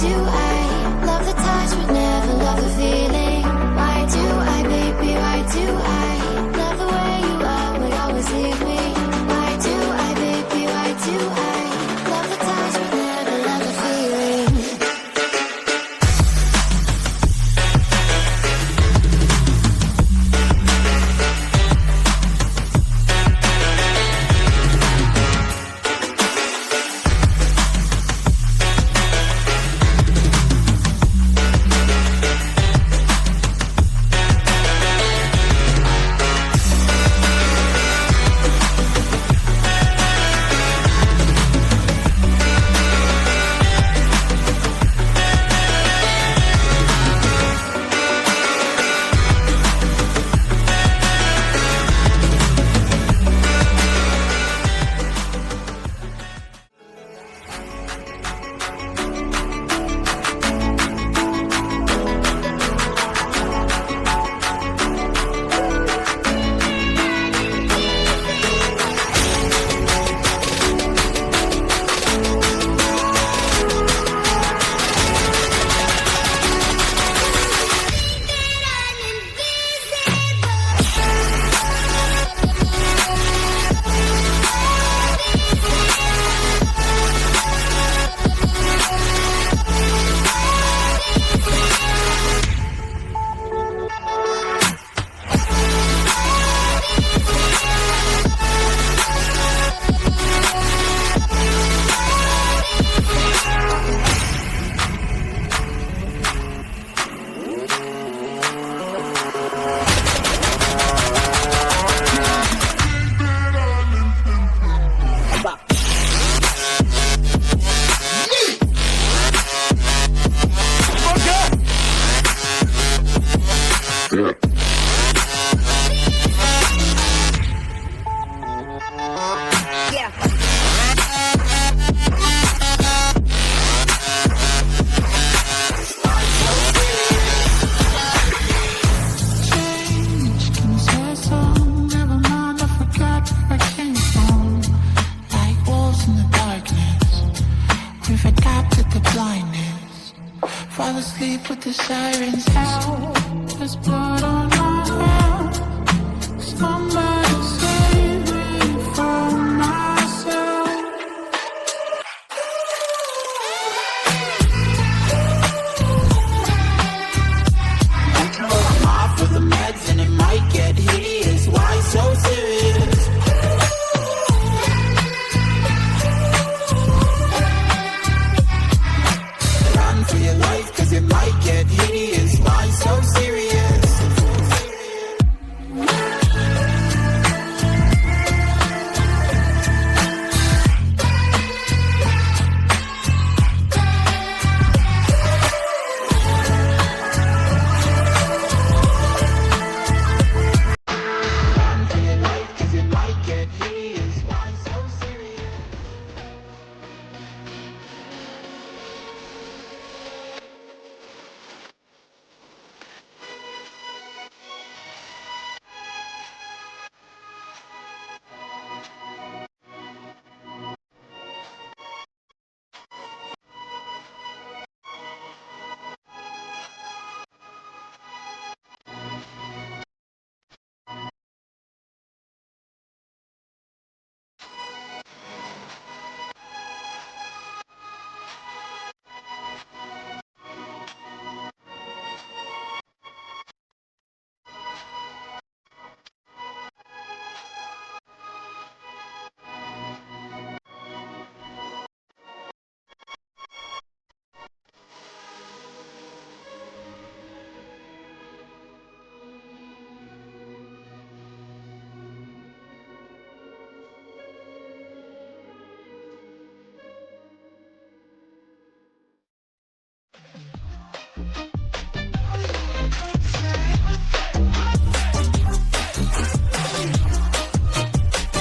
do I love the touch but never love the feeling? Why do I, baby, why do I love the way you are but always leave me? Why do I, baby, why do I love the touch but never love the feeling? Fall asleep with the sirens out. There's blood on my hands. Somebody save me from myself. I'm off with the meds and it might get hideous. Why so serious? Run for your life, cause it might get hideous. Why so serious? Run for your life, cause it might get hideous. Why so serious?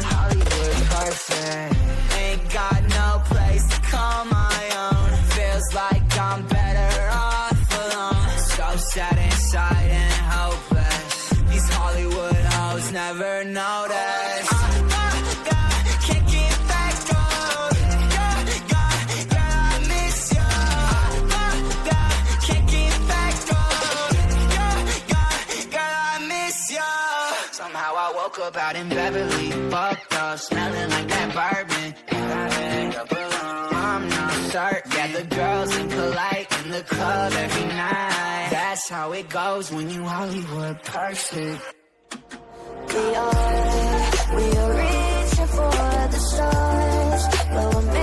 Hollywood perfect. Ain't got no place to call my own. Feels like I'm better off alone. So sad inside and hopeless. These Hollywood hoes never notice. Can't get back up. Girl, I miss you. up out in Beverly, fucked up, smelling like that bourbon. I end up alone, I'm not certain. Yeah, the girls seem polite in the club every night. That's how it goes when you Hollywood perfect. We are reaching for the stars, but we're